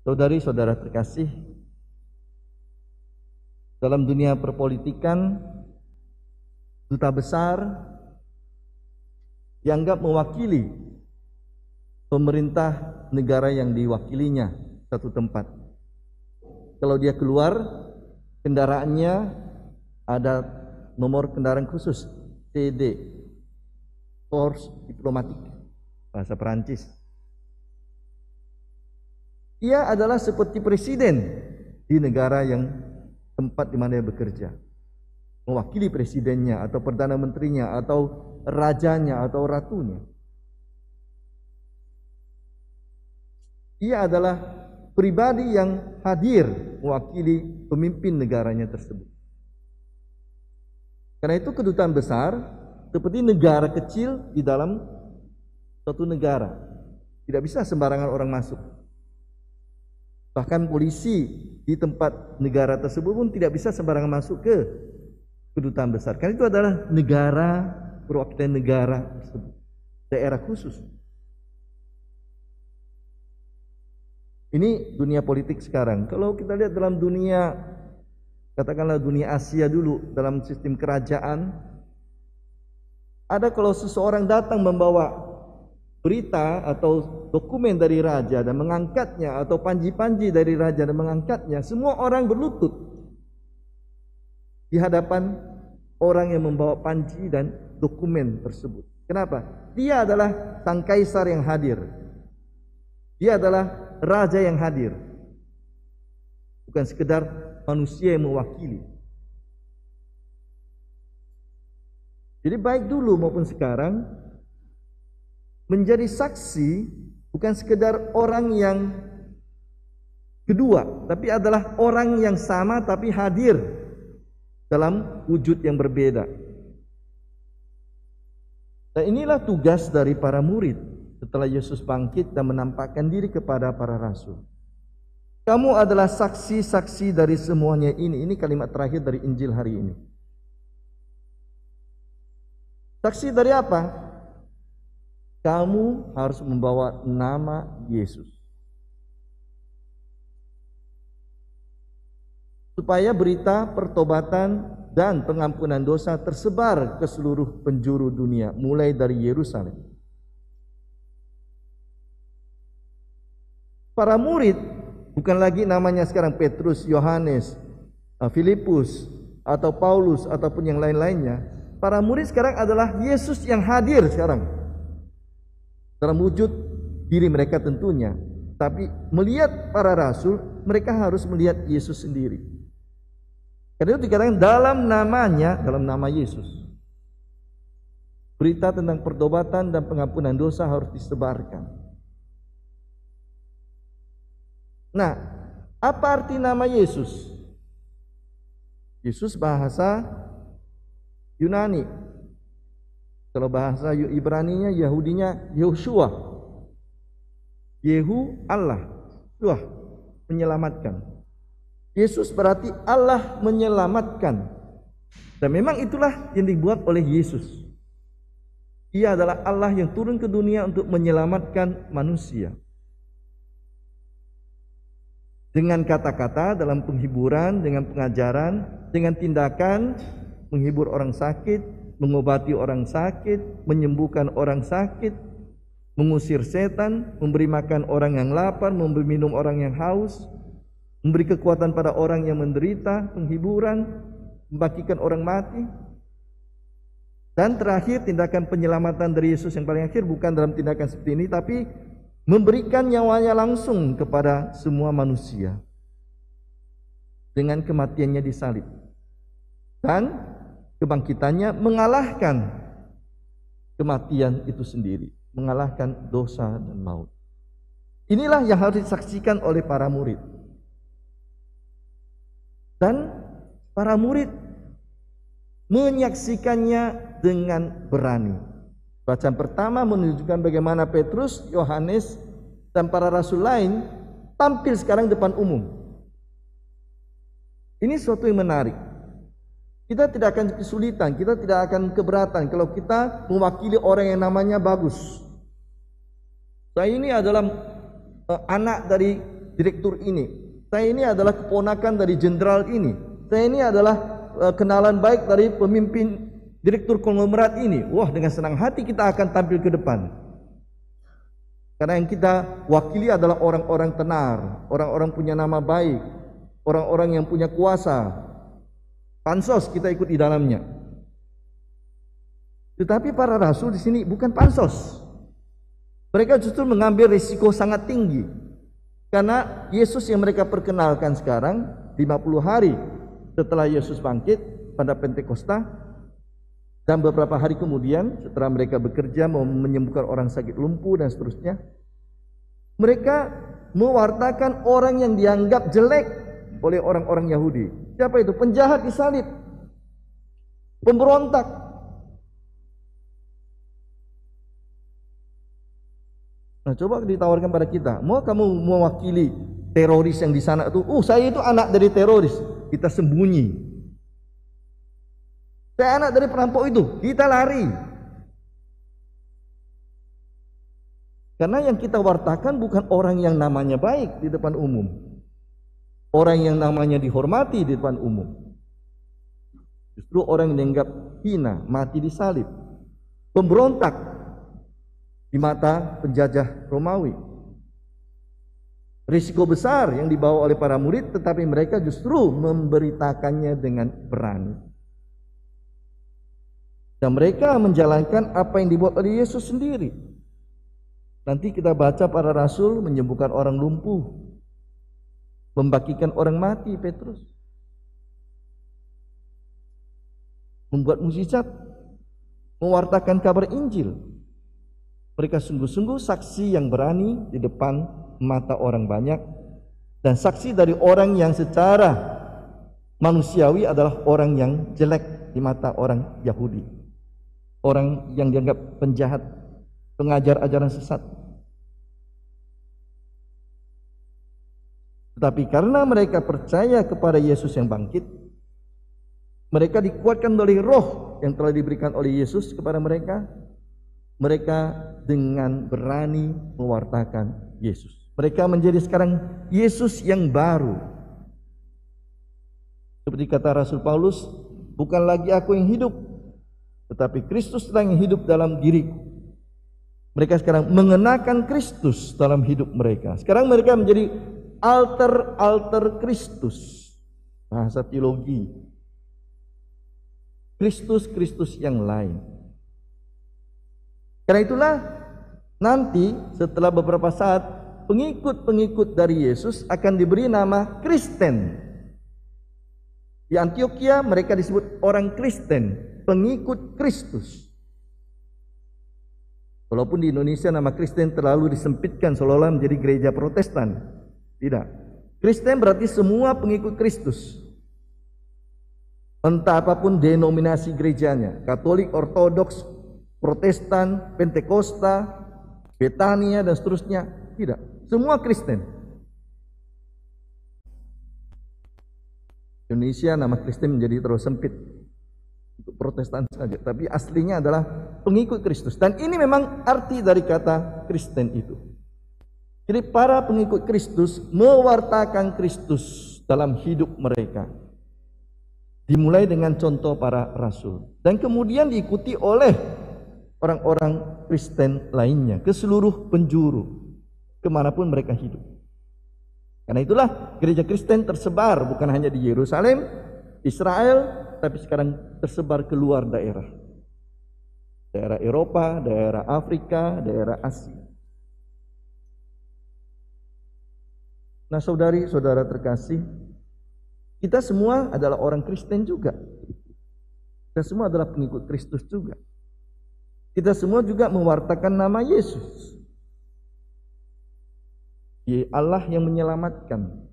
Saudari-saudara terkasih, dalam dunia perpolitikan, duta besar dianggap mewakili pemerintah negara yang diwakilinya satu tempat. Kalau dia keluar, kendaraannya ada nomor kendaraan khusus, CD, Force Diplomatique, bahasa Perancis. Ia adalah seperti presiden di negara yang tempat di mana dia bekerja, mewakili presidennya atau perdana menterinya atau rajanya atau ratunya. Ia adalah pribadi yang hadir mewakili pemimpin negaranya tersebut. Karena itu kedutaan besar seperti negara kecil di dalam suatu negara. Tidak bisa sembarangan orang masuk. Bahkan polisi di tempat negara tersebut pun tidak bisa sembarangan masuk ke kedutaan besar. Karena itu adalah negara, perwakilan negara tersebut, daerah khusus. Ini dunia politik sekarang. Kalau kita lihat dalam dunia, katakanlah dunia Asia dulu, dalam sistem kerajaan, ada kalau seseorang datang membawa berita atau dokumen dari raja dan mengangkatnya, atau panji-panji dari raja dan mengangkatnya, semua orang berlutut di hadapan orang yang membawa panji dan dokumen tersebut. Kenapa? Dia adalah sang kaisar yang hadir. Dia adalah raja yang hadir. Bukan sekedar manusia yang mewakili. Jadi baik dulu maupun sekarang, menjadi saksi bukan sekedar orang yang kedua, tapi adalah orang yang sama tapi hadir dalam wujud yang berbeda. Dan inilah tugas dari para murid setelah Yesus bangkit dan menampakkan diri kepada para rasul. Kamu adalah saksi-saksi dari semuanya ini. Ini kalimat terakhir dari Injil hari ini. Saksi dari apa? Kamu harus membawa nama Yesus, supaya berita pertobatan dan pengampunan dosa tersebar ke seluruh penjuru dunia, mulai dari Yerusalem. Para murid bukan lagi namanya sekarang Petrus, Yohanes, Filipus, atau Paulus, ataupun yang lain-lainnya. Para murid sekarang adalah Yesus yang hadir sekarang dalam wujud diri mereka tentunya. Tapi melihat para rasul, mereka harus melihat Yesus sendiri. Karena itu dikatakan dalam namanya, dalam nama Yesus, berita tentang pertobatan dan pengampunan dosa harus disebarkan. Nah, apa arti nama Yesus? Yesus bahasa Yunani. Kalau bahasa Ibraninya, Yahudinya Yehoshua. Yehu Allah, Tuhan menyelamatkan. Yesus berarti Allah menyelamatkan. Dan memang itulah yang dibuat oleh Yesus. Ia adalah Allah yang turun ke dunia untuk menyelamatkan manusia. Dengan kata-kata dalam penghiburan, dengan pengajaran, dengan tindakan menghibur orang sakit, mengobati orang sakit, menyembuhkan orang sakit, mengusir setan, memberi makan orang yang lapar, memberi minum orang yang haus, memberi kekuatan pada orang yang menderita, penghiburan, membangkitkan orang mati. Dan terakhir, tindakan penyelamatan dari Yesus yang paling akhir bukan dalam tindakan seperti ini, tapi memberikan nyawanya langsung kepada semua manusia dengan kematiannya di salib. Dan kebangkitannya mengalahkan kematian itu sendiri, mengalahkan dosa dan maut. Inilah yang harus disaksikan oleh para murid. Dan para murid menyaksikannya dengan berani. Bacaan pertama menunjukkan bagaimana Petrus, Yohanes, dan para rasul lain tampil sekarang depan umum. Ini suatu yang menarik. Kita tidak akan kesulitan, kita tidak akan keberatan kalau kita mewakili orang yang namanya bagus. Saya ini adalah anak dari direktur ini. Saya ini adalah keponakan dari jenderal ini. Saya ini adalah kenalan baik dari pemimpin direktur konglomerat ini. Wah, dengan senang hati kita akan tampil ke depan. Karena yang kita wakili adalah orang-orang tenar, orang-orang punya nama baik, orang-orang yang punya kuasa. Pansos kita ikut di dalamnya. Tetapi para rasul di sini bukan pansos. Mereka justru mengambil risiko sangat tinggi. Karena Yesus yang mereka perkenalkan sekarang 50 hari setelah Yesus bangkit pada Pentakosta, dan beberapa hari kemudian setelah mereka bekerja menyembuhkan orang sakit lumpuh dan seterusnya, mereka mewartakan orang yang dianggap jelek oleh orang-orang Yahudi. Siapa itu? Penjahat disalib, pemberontak. Nah, coba ditawarkan pada kita, mau kamu mewakili teroris yang di sana itu? Saya itu anak dari teroris, kita sembunyi. Saya anak dari perampok itu, kita lari. Karena yang kita wartakan bukan orang yang namanya baik di depan umum, orang yang namanya dihormati di depan umum. Justru orang yang dianggap hina, mati disalib, pemberontak di mata penjajah Romawi. Risiko besar yang dibawa oleh para murid, tetapi mereka justru memberitakannya dengan berani. Dan mereka menjalankan apa yang dibuat oleh Yesus sendiri. Nanti kita baca para rasul menyembuhkan orang lumpuh, membagikan orang mati, Petrus, membuat mukjizat, mewartakan kabar Injil. Mereka sungguh-sungguh saksi yang berani di depan mata orang banyak, dan saksi dari orang yang secara manusiawi adalah orang yang jelek di mata orang Yahudi, orang yang dianggap penjahat, pengajar ajaran sesat. Tetapi karena mereka percaya kepada Yesus yang bangkit, mereka dikuatkan oleh roh yang telah diberikan oleh Yesus kepada mereka. Mereka dengan berani mewartakan Yesus. Mereka menjadi sekarang Yesus yang baru. Seperti kata Rasul Paulus, bukan lagi aku yang hidup, tetapi Kristus yang hidup dalam diriku. Mereka sekarang mengenakan Kristus dalam hidup mereka. Sekarang mereka menjadi alter Kristus. Bahasa teologi. Kristus yang lain. Karena itulah nanti setelah beberapa saat pengikut-pengikut dari Yesus akan diberi nama Kristen. Di Antioquia mereka disebut orang Kristen, pengikut Kristus. Walaupun di Indonesia nama Kristen terlalu disempitkan seolah-olah menjadi gereja Protestan. Tidak. Kristen berarti semua pengikut Kristus. Entah apapun denominasi gerejanya, Katolik, Ortodoks, Protestan, Pentakosta, Betania dan seterusnya, tidak. Semua Kristen. Indonesia nama Kristen menjadi terlalu sempit untuk Protestan saja, tapi aslinya adalah pengikut Kristus. Dan ini memang arti dari kata Kristen itu. Jadi para pengikut Kristus mewartakan Kristus dalam hidup mereka. Dimulai dengan contoh para rasul dan kemudian diikuti oleh orang-orang Kristen lainnya ke seluruh penjuru, kemanapun mereka hidup. Karena itulah gereja Kristen tersebar bukan hanya di Yerusalem, Israel, tapi sekarang tersebar keluar daerah. Daerah Eropa, daerah Afrika, daerah Asia. Nah, saudari-saudara terkasih, kita semua adalah orang Kristen juga. Kita semua adalah pengikut Kristus juga. Kita semua juga mewartakan nama Yesus. Allah yang menyelamatkan.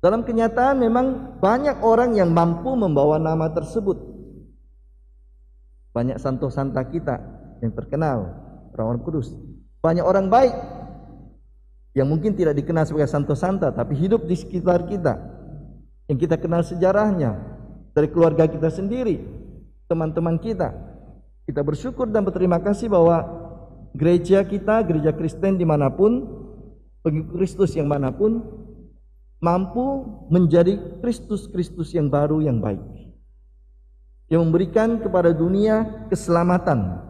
Dalam kenyataan memang banyak orang yang mampu membawa nama tersebut. Banyak santo-santa kita yang terkenal, orang-orang kudus. Banyak orang baik yang mungkin tidak dikenal sebagai santo-santa, tapi hidup di sekitar kita, yang kita kenal sejarahnya dari keluarga kita sendiri, teman-teman kita. Kita bersyukur dan berterima kasih bahwa gereja kita, gereja Kristen dimanapun, pengikut Kristus yang manapun mampu menjadi Kristus-Kristus yang baru yang baik, yang memberikan kepada dunia keselamatan,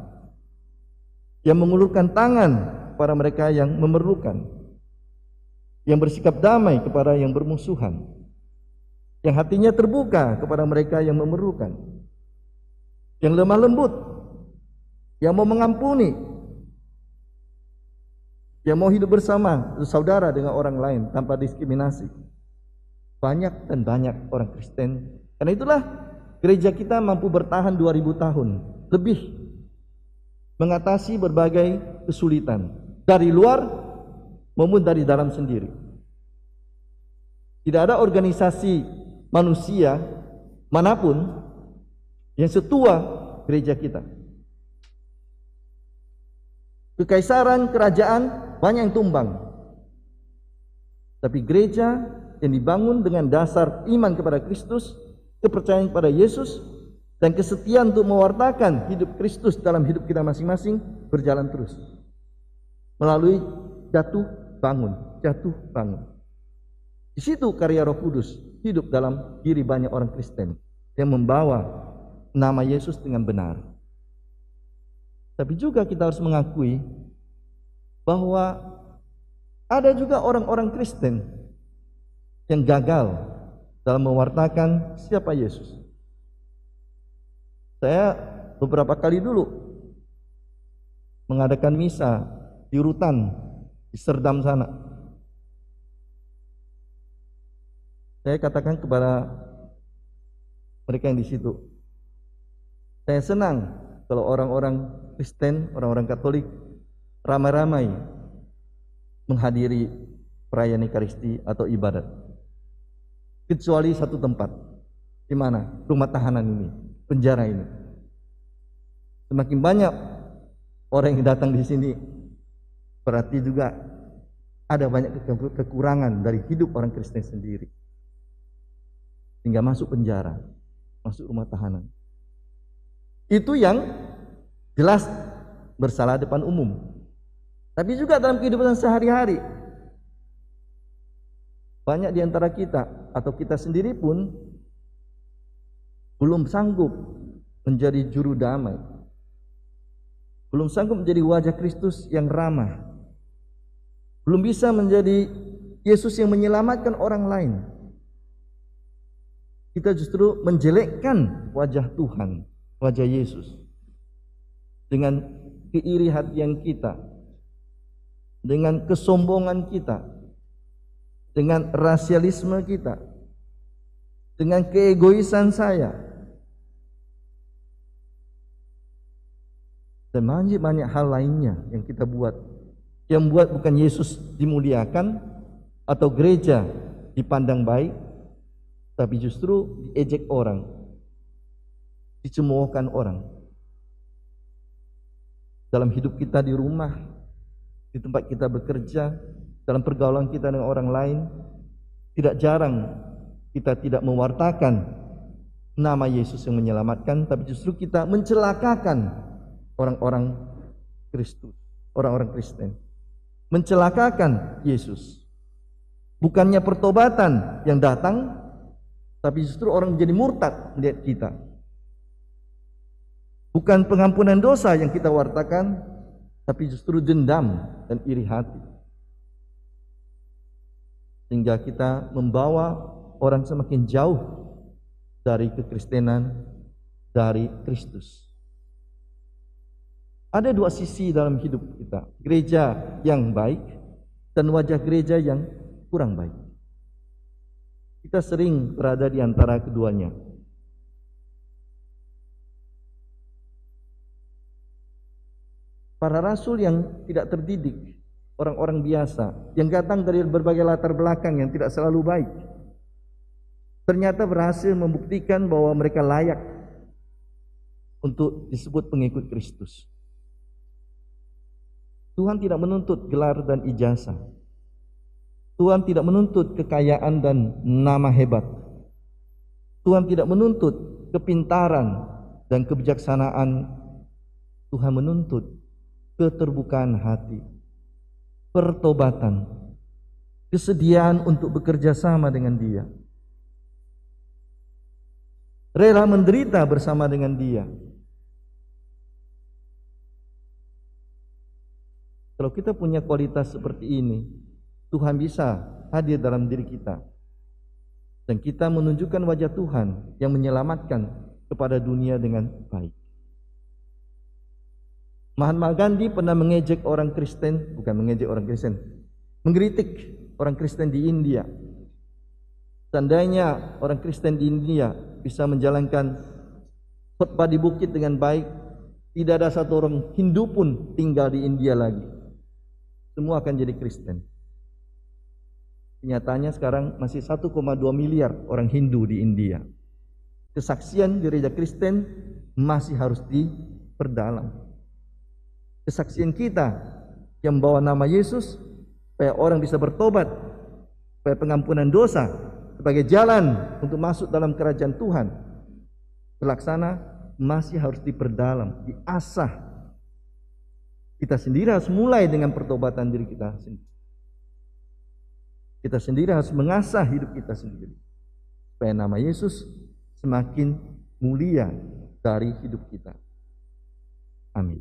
yang mengulurkan tangan kepada mereka yang memerlukan, yang bersikap damai kepada yang bermusuhan, yang hatinya terbuka kepada mereka yang memerlukan, yang lemah lembut, yang mau mengampuni, yang mau hidup bersama saudara dengan orang lain tanpa diskriminasi. Banyak dan banyak orang Kristen. Karena itulah gereja kita mampu bertahan 2000 tahun lebih, mengatasi berbagai kesulitan dari luar maupun dari dalam sendiri. Tidak ada organisasi manusia manapun yang setua gereja kita. Kekaisaran, kerajaan banyak yang tumbang, tapi gereja yang dibangun dengan dasar iman kepada Kristus, kepercayaan kepada Yesus, dan kesetiaan untuk mewartakan hidup Kristus dalam hidup kita masing-masing berjalan terus melalui jatuh bangun. Di situ karya Roh Kudus hidup dalam diri banyak orang Kristen yang membawa nama Yesus dengan benar. Tapi juga kita harus mengakui bahwa ada juga orang-orang Kristen yang gagal dalam mewartakan siapa Yesus. Saya beberapa kali dulu mengadakan misa di Rutan, di Serdam sana. Saya katakan kepada mereka yang di situ, saya senang kalau orang-orang Kristen, orang-orang Katolik ramai-ramai menghadiri perayaan Ekaristi atau ibadat, kecuali satu tempat. Di mana? Rumah tahanan ini, penjara ini. Semakin banyak orang yang datang di sini, berarti juga ada banyak kekurangan dari hidup orang Kristen sendiri, hingga masuk penjara, masuk rumah tahanan. Itu yang jelas bersalah depan umum. Tapi juga dalam kehidupan sehari-hari, banyak di antara kita atau kita sendiri pun belum sanggup menjadi juru damai, belum sanggup menjadi wajah Kristus yang ramah, belum bisa menjadi Yesus yang menyelamatkan orang lain. Kita justru menjelekkan wajah Tuhan, wajah Yesus, dengan keiri hatian kita, dengan kesombongan kita, dengan rasialisme kita, dengan keegoisan saya, dan banyak hal lainnya yang kita buat, yang membuat bukan Yesus dimuliakan atau gereja dipandang baik, tapi justru diejek orang, dicemoohkan orang. Dalam hidup kita di rumah, di tempat kita bekerja, dalam pergaulan kita dengan orang lain, tidak jarang kita tidak mewartakan nama Yesus yang menyelamatkan, tapi justru kita mencelakakan orang-orang Kristus, orang-orang Kristen, mencelakakan Yesus. Bukannya pertobatan yang datang, tapi justru orang menjadi murtad melihat kita. Bukan pengampunan dosa yang kita wartakan, tapi justru dendam dan iri hati, sehingga kita membawa orang semakin jauh dari kekristenan, dari Kristus. Ada dua sisi dalam hidup kita, gereja yang baik dan wajah gereja yang kurang baik. Kita sering berada di antara keduanya. Para rasul yang tidak terdidik, orang-orang biasa yang datang dari berbagai latar belakang yang tidak selalu baik, ternyata berhasil membuktikan bahwa mereka layak untuk disebut pengikut Kristus. Tuhan tidak menuntut gelar dan ijazah. Tuhan tidak menuntut kekayaan dan nama hebat. Tuhan tidak menuntut kepintaran dan kebijaksanaan. Tuhan menuntut keterbukaan hati, pertobatan, kesediaan untuk bekerja sama dengan Dia, rela menderita bersama dengan Dia. Kalau kita punya kualitas seperti ini, Tuhan bisa hadir dalam diri kita, dan kita menunjukkan wajah Tuhan yang menyelamatkan kepada dunia dengan baik. Mahatma Gandhi pernah mengejek orang Kristen, bukan mengejek orang Kristen, mengkritik orang Kristen di India. Seandainya orang Kristen di India bisa menjalankan khotbah di bukit dengan baik, tidak ada satu orang Hindu pun tinggal di India lagi. Semua akan jadi Kristen. Kenyataannya sekarang masih 1,2 miliar orang Hindu di India. Kesaksian gereja Kristen masih harus diperdalam. Kesaksian kita yang membawa nama Yesus supaya orang bisa bertobat, supaya pengampunan dosa sebagai jalan untuk masuk dalam kerajaan Tuhan terlaksana, masih harus diperdalam, diasah. Kita sendiri harus mulai dengan pertobatan diri kita sendiri. Kita sendiri harus mengasah hidup kita sendiri supaya nama Yesus semakin mulia dari hidup kita. Amin.